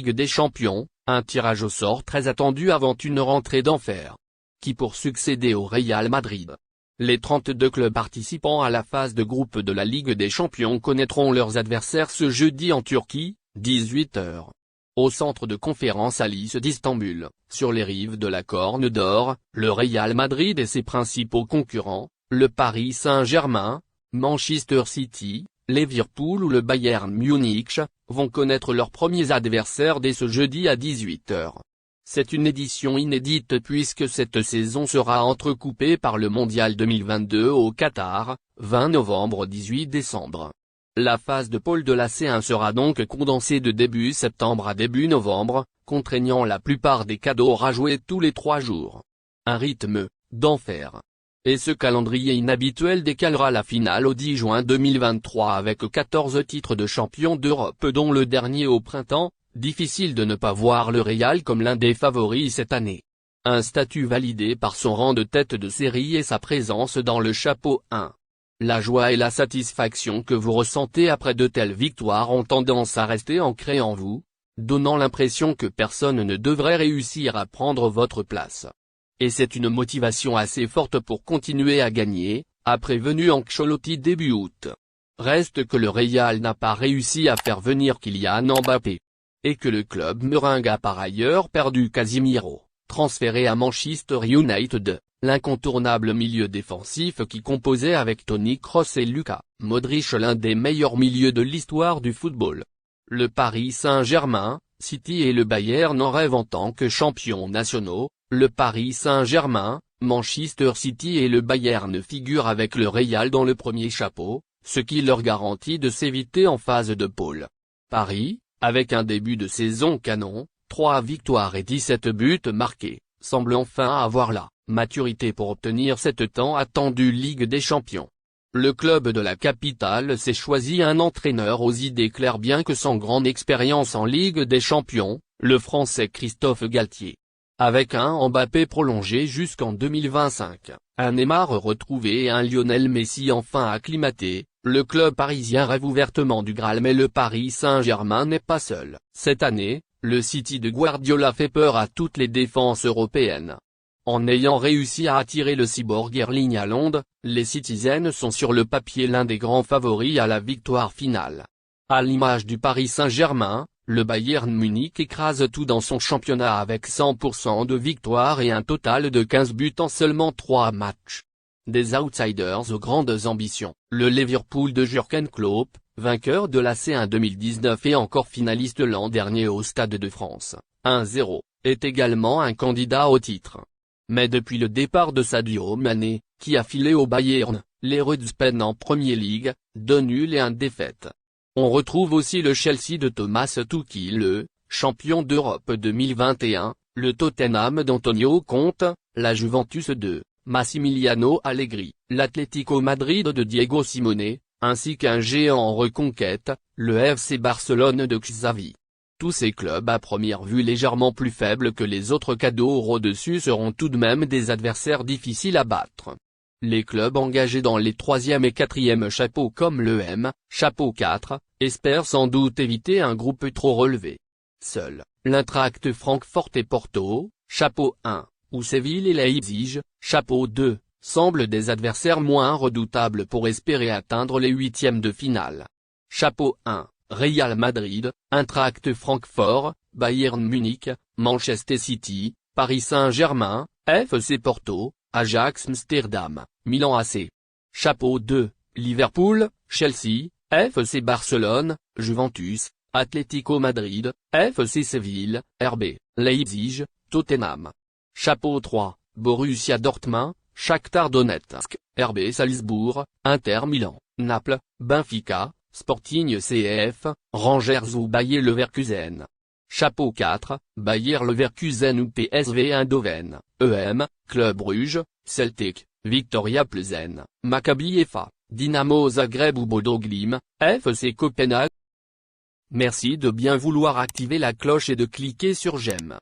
Ligue des Champions, un tirage au sort très attendu avant une rentrée d'enfer. Qui pour succéder au Real Madrid? Les 32 clubs participant à la phase de groupe de la Ligue des Champions connaîtront leurs adversaires ce jeudi en Turquie, 18 h. Au centre de conférence Alice d'Istanbul, sur les rives de la Corne d'Or, le Real Madrid et ses principaux concurrents, le Paris Saint-Germain, Manchester City, Liverpool ou le Bayern Munich, vont connaître leurs premiers adversaires dès ce jeudi à 18 h. C'est une édition inédite puisque cette saison sera entrecoupée par le Mondial 2022 au Qatar, 20 novembre-18 décembre. La phase de poule de la C1 sera donc condensée de début septembre à début novembre, contraignant la plupart des cadeaux à jouer tous les 3 jours. Un rythme d'enfer. Et ce calendrier inhabituel décalera la finale au 10 juin 2023 avec 14 titres de champion d'Europe dont le dernier au printemps. Difficile de ne pas voir le Real comme l'un des favoris cette année. Un statut validé par son rang de tête de série et sa présence dans le chapeau 1. La joie et la satisfaction que vous ressentez après de telles victoires ont tendance à rester ancrées en vous, donnant l'impression que personne ne devrait réussir à prendre votre place. Et c'est une motivation assez forte pour continuer à gagner, a prévenu Ancelotti début août. Reste que le Real n'a pas réussi à faire venir Kylian Mbappé. Et que le club merengue a par ailleurs perdu Casemiro, transféré à Manchester United, l'incontournable milieu défensif qui composait avec Toni Kroos et Luka Modric l'un des meilleurs milieux de l'histoire du football. Le Paris Saint-Germain, City et le Bayern en rêvent en tant que champions nationaux, le Paris Saint-Germain, Manchester City et le Bayern figurent avec le Real dans le premier chapeau, ce qui leur garantit de s'éviter en phase de poule. Paris, avec un début de saison canon, 3 victoires et 17 buts marqués, semble enfin avoir la maturité pour obtenir cette tant attendue Ligue des Champions. Le club de la capitale s'est choisi un entraîneur aux idées claires bien que sans grande expérience en Ligue des Champions, le Français Christophe Galtier. Avec un Mbappé prolongé jusqu'en 2025, un Neymar retrouvé et un Lionel Messi enfin acclimaté, le club parisien rêve ouvertement du Graal mais le Paris Saint-Germain n'est pas seul. Cette année, le City de Guardiola fait peur à toutes les défenses européennes. En ayant réussi à attirer le cyborg Erling Haaland, les Citizens sont sur le papier l'un des grands favoris à la victoire finale. À l'image du Paris Saint-Germain, le Bayern Munich écrase tout dans son championnat avec 100% de victoires et un total de 15 buts en seulement 3 matchs. Des outsiders aux grandes ambitions, le Liverpool de Jürgen Klopp, vainqueur de la C1 2019 et encore finaliste l'an dernier au Stade de France, 1-0, est également un candidat au titre. Mais depuis le départ de Sadio Mané, qui a filé au Bayern, les Reds peinent en Premier League, 2 nuls et 1 défaite. On retrouve aussi le Chelsea de Thomas Tuchel, le champion d'Europe 2021, le Tottenham d'Antonio Conte, la Juventus de Massimiliano Allegri, l'Atlético Madrid de Diego Simeone, ainsi qu'un géant en reconquête, le FC Barcelone de Xavi. Tous ces clubs à première vue légèrement plus faibles que les autres cadeaux au-dessus seront tout de même des adversaires difficiles à battre. Les clubs engagés dans les 3e et 4e chapeaux comme le chapeau 4, espèrent sans doute éviter un groupe trop relevé. Seuls, l'Eintracht Francfort et Porto, chapeau 1, ou Séville et Leipzig, chapeau 2, semblent des adversaires moins redoutables pour espérer atteindre les 8e de finale. Chapeau 1, Real Madrid, Eintracht Francfort, Bayern Munich, Manchester City, Paris Saint-Germain, FC Porto, Ajax Amsterdam, Milan AC. Chapeau 2, Liverpool, Chelsea, FC Barcelone, Juventus, Atlético Madrid, FC Séville, RB, Leipzig, Tottenham. Chapeau 3, Borussia Dortmund, Shakhtar Donetsk, RB Salzbourg, Inter Milan, Naples, Benfica, Sporting CF, Rangers ou Bayer Leverkusen. Chapeau 4, Bayer Leverkusen ou PSV Eindhoven, Club Bruges, Celtic, Viktoria Plzen, Maccabi Haifa, Dynamo Zagreb ou Bodo Glimt, FC Copenhague. Merci de bien vouloir activer la cloche et de cliquer sur j'aime.